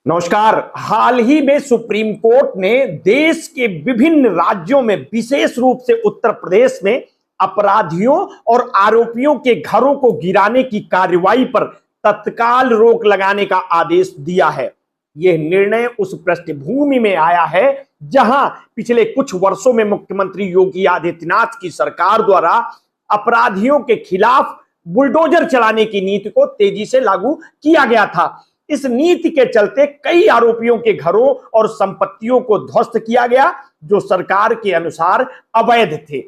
नमस्कार। हाल ही में supreme court ने देश के विभिन्न राज्यों में विशेष रूप से उत्तर प्रदेश में अपराधियों और आरोपियों के घरों को गिराने की कार्रवाई पर तत्काल रोक लगाने का आदेश दिया है। यह निर्णय उस पृष्ठभूमि में आया है जहां पिछले कुछ वर्षों में मुख्यमंत्री योगी आदित्यनाथ की सरकार द्वारा अपराधियों के खिलाफ बुलडोजर चलाने की नीति को तेजी से लागू किया गया था। इस नीति के चलते कई आरोपियों के घरों और संपत्तियों को ध्वस्त किया गया जो सरकार के अनुसार अवैध थे।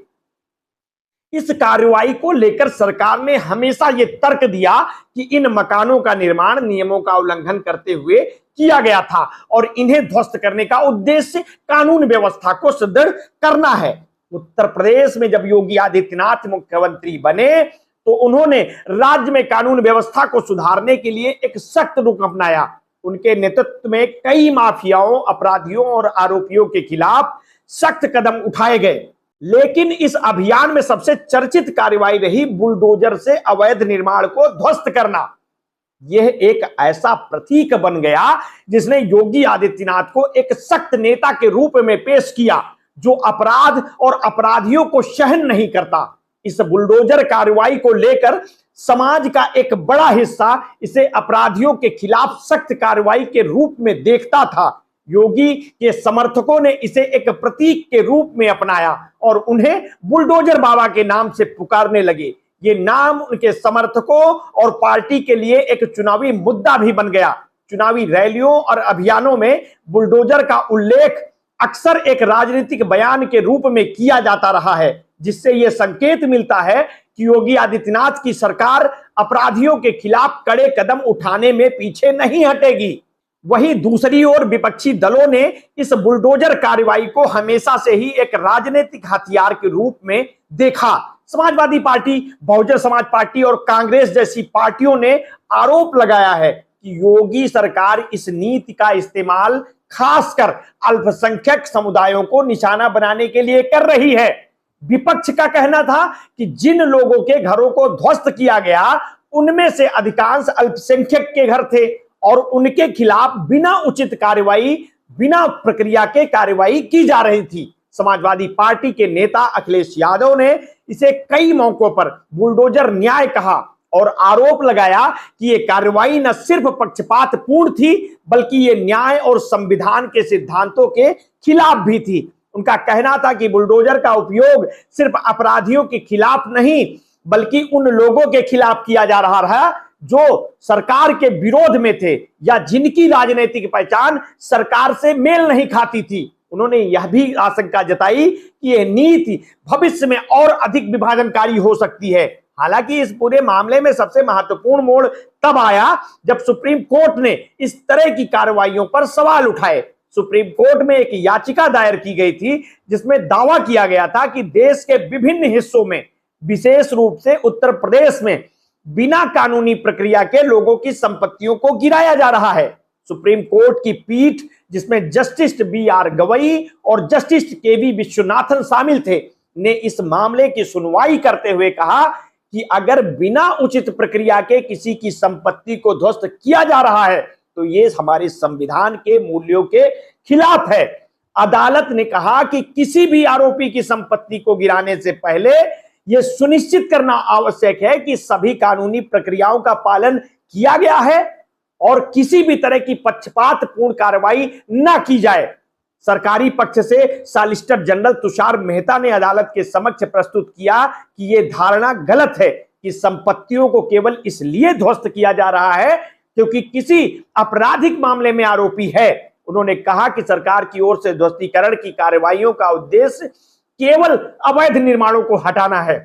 इस कार्रवाई को लेकर सरकार ने हमेशा यह तर्क दिया कि इन मकानों का निर्माण नियमों का उल्लंघन करते हुए किया गया था और इन्हें ध्वस्त करने का उद्देश्य कानून व्यवस्था को सुदृढ़ करना है। उत्तर प्रदेश में जब योगी आदित्यनाथ मुख्यमंत्री बने तो उन्होंने राज्य में कानून व्यवस्था को सुधारने के लिए एक सख्त रुख अपनाया। उनके नेतृत्व में कई माफियाओं, अपराधियों और आरोपियों के खिलाफ सख्त कदम उठाए गए, लेकिन इस अभियान में सबसे चर्चित कार्रवाई रही बुलडोजर से अवैध निर्माण को ध्वस्त करना। यह एक ऐसा प्रतीक बन गया जिसने योगी आदित्यनाथ को एक सख्त नेता के रूप में पेश किया जो अपराध और अपराधियों को सहन नहीं करता। इस बुलडोजर कार्रवाई को लेकर समाज का एक बड़ा हिस्सा इसे अपराधियों के खिलाफ सख्त कार्रवाई के रूप में देखता था। योगी के समर्थकों ने इसे एक प्रतीक के रूप में अपनाया और उन्हें बुलडोजर बाबा के नाम से पुकारने लगे। ये नाम उनके समर्थकों और पार्टी के लिए एक चुनावी मुद्दा भी बन गया। चुनावी रैलियों और अभियानों में बुलडोजर का उल्लेख अक्सर एक राजनीतिक बयान के रूप में किया जाता रहा है, जिससे यह संकेत मिलता है कि योगी आदित्यनाथ की सरकार अपराधियों के खिलाफ कड़े कदम उठाने में पीछे नहीं हटेगी। वहीं दूसरी ओर विपक्षी दलों ने इस बुलडोजर कार्रवाई को हमेशा से ही एक राजनीतिक हथियार के रूप में देखा। समाजवादी पार्टी, बहुजन समाज पार्टी और कांग्रेस जैसी पार्टियों ने आरोप लगाया है कि योगी सरकार इस नीति का इस्तेमाल खासकर अल्पसंख्यक समुदायों को निशाना बनाने के लिए कर रही है। विपक्ष का कहना था कि जिन लोगों के घरों को ध्वस्त किया गया उनमें से अधिकांश अल्पसंख्यक के घर थे और उनके खिलाफ बिना उचित कार्रवाई, बिना प्रक्रिया के कार्रवाई की जा रही थी। समाजवादी पार्टी के नेता अखिलेश यादव ने इसे कई मौकों पर बुलडोजर न्याय कहा और आरोप लगाया कि यह कार्रवाई न सिर्फ पक्षपातपूर्ण थी बल्कि यह न्याय और संविधान के सिद्धांतों के खिलाफ भी थी। उनका कहना था कि बुलडोजर का उपयोग सिर्फ अपराधियों के खिलाफ नहीं बल्कि उन लोगों के खिलाफ किया जा रहा है जो सरकार के विरोध में थे या जिनकी राजनीतिक पहचान सरकार से मेल नहीं खाती थी। उन्होंने यह भी आशंका जताई कि यह नीति भविष्य में और अधिक विभाजनकारी हो सकती है। हालांकि इस पूरे मामले में सबसे महत्वपूर्ण मोड़ तब आया जब सुप्रीम कोर्ट ने इस तरह की कार्रवाइयों पर सवाल उठाए। सुप्रीम कोर्ट में एक याचिका दायर की गई थी जिसमें दावा किया गया था कि देश के विभिन्न हिस्सों में, विशेष रूप से उत्तर प्रदेश में, बिना कानूनी प्रक्रिया के लोगों की संपत्तियों को गिराया जा रहा है। सुप्रीम कोर्ट की पीठ, जिसमें जस्टिस बी.आर. गवई और जस्टिस के.वी. विश्वनाथन शामिल थे, ने इस मामले की सुनवाई करते हुए कहा कि अगर बिना उचित प्रक्रिया के किसी की संपत्ति को ध्वस्त किया जा रहा है तो ये हमारे संविधान के मूल्यों के खिलाफ है। अदालत ने कहा कि किसी भी आरोपी की संपत्ति को गिराने से पहले यह सुनिश्चित करना आवश्यक है कि सभी कानूनी प्रक्रियाओं का पालन किया गया है और किसी भी तरह की पक्षपातपूर्ण कार्रवाई न की जाए। सरकारी पक्ष से सॉलिसिटर जनरल तुषार मेहता ने अदालत के समक्ष प्रस्तुत किया कि यह धारणा गलत है कि संपत्तियों को केवल इसलिए ध्वस्त किया जा रहा है क्योंकि किसी आपराधिक मामले में आरोपी है। उन्होंने कहा कि सरकार की ओर से ध्वस्तीकरण की कार्रवाइयों का उद्देश्य केवल अवैध निर्माणों को हटाना है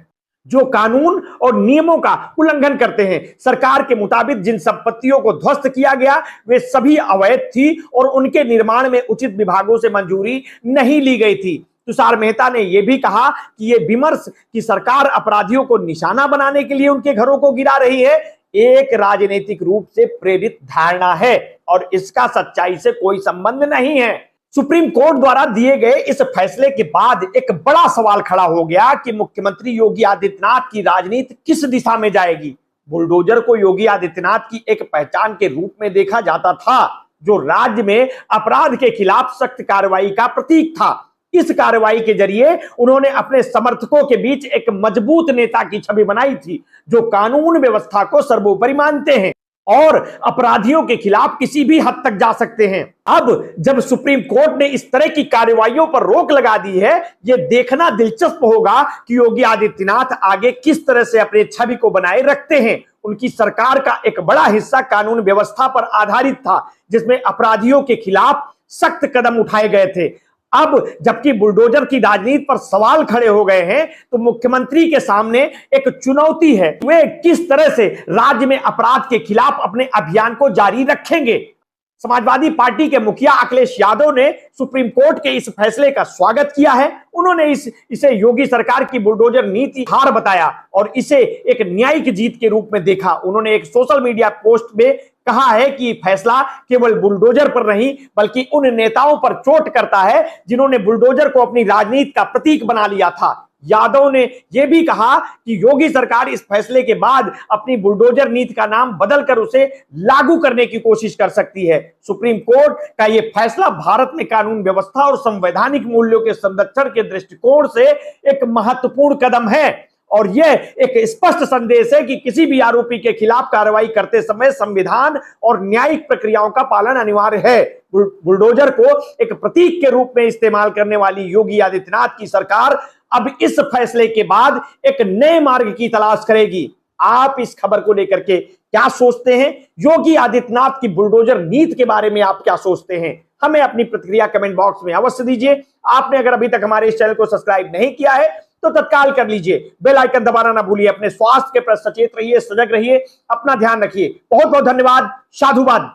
जो कानून और नियमों का उल्लंघन करते हैं। सरकार के मुताबिक जिन संपत्तियों को ध्वस्त किया गया वे सभी अवैध थी और उनके निर्माण में उचित विभागों से मंजूरी नहीं ली गई थी। तुषार मेहता ने यह भी कहा कि यह विमर्श कि सरकार अपराधियों को निशाना बनाने के लिए उनके घरों को गिरा रही है एक राजनीतिक रूप से प्रेरित धारणा है और इसका सच्चाई से कोई संबंध नहीं है। सुप्रीम कोर्ट द्वारा दिए गए इस फैसले के बाद एक बड़ा सवाल खड़ा हो गया कि मुख्यमंत्री योगी आदित्यनाथ की राजनीति किस दिशा में जाएगी। बुलडोजर को योगी आदित्यनाथ की एक पहचान के रूप में देखा जाता था, जो राज्य में अपराध के खिलाफ सख्त कार्रवाई का प्रतीक था। इस कार्रवाई के जरिए उन्होंने अपने समर्थकों के बीच एक मजबूत नेता की छवि बनाई थी, जो कानून व्यवस्था को सर्वोपरि मानते हैं और अपराधियों के खिलाफ किसी भी हद तक जा सकते हैं। अब जब सुप्रीम कोर्ट ने इस तरह की कार्रवाइयों पर रोक लगा दी है, यह देखना दिलचस्प होगा कि योगी आदित्यनाथ आगे किस तरह से अपनी छवि को बनाए रखते हैं। उनकी सरकार का एक बड़ा हिस्सा कानून व्यवस्था पर आधारित था, जिसमें अपराधियों के खिलाफ सख्त कदम उठाए गए थे। अब जबकि बुलडोजर की राजनीति पर सवाल खड़े हो गए हैं, तो मुख्यमंत्री के सामने एक चुनौती है, वे किस तरह से राज्य में अपराध के खिलाफ अपने अभियान को जारी रखेंगे। समाजवादी पार्टी के मुखिया अखिलेश यादव ने सुप्रीम कोर्ट के इस फैसले का स्वागत किया है। उन्होंने इसे योगी सरकार की बुलडोजर नीति हार बताया और इसे एक न्यायिक जीत के रूप में देखा। उन्होंने एक सोशल मीडिया पोस्ट में कहा है कि फैसला केवल बुलडोजर पर नहीं बल्कि उन नेताओं पर चोट करता है जिन्होंने बुलडोजर को अपनी राजनीति का प्रतीक बना लिया था। यादव ने यह भी कहा कि योगी सरकार इस फैसले के बाद अपनी बुलडोजर नीति का नाम बदलकर उसे लागू करने की कोशिश कर सकती है। सुप्रीम कोर्ट का यह फैसला भारत में कानून व्यवस्था और संवैधानिक मूल्यों के संरक्षण के दृष्टिकोण से एक महत्वपूर्ण कदम है और यह एक स्पष्ट संदेश है कि किसी भी आरोपी के खिलाफ कार्रवाई करते समय संविधान और न्यायिक प्रक्रियाओं का पालन अनिवार्य है। बुलडोजर को एक प्रतीक के रूप में इस्तेमाल करने वाली योगी आदित्यनाथ की सरकार अब इस फैसले के बाद एक नए मार्ग की तलाश करेगी। आप इस खबर को लेकर के क्या सोचते हैं? योगी आदित्यनाथ की बुलडोजर नीति के बारे में आप क्या सोचते हैं? हमें अपनी प्रतिक्रिया कमेंट बॉक्स में अवश्य दीजिए। आपने अगर अभी तक हमारे इस चैनल को सब्सक्राइब नहीं किया है तो तत्काल कर लीजिए। बेल आइकन दबाना ना भूलिए। अपने स्वास्थ्य के प्रति सचेत रहिए, सजग रहिए, अपना ध्यान रखिए। बहुत बहुत धन्यवाद। साधुवाद।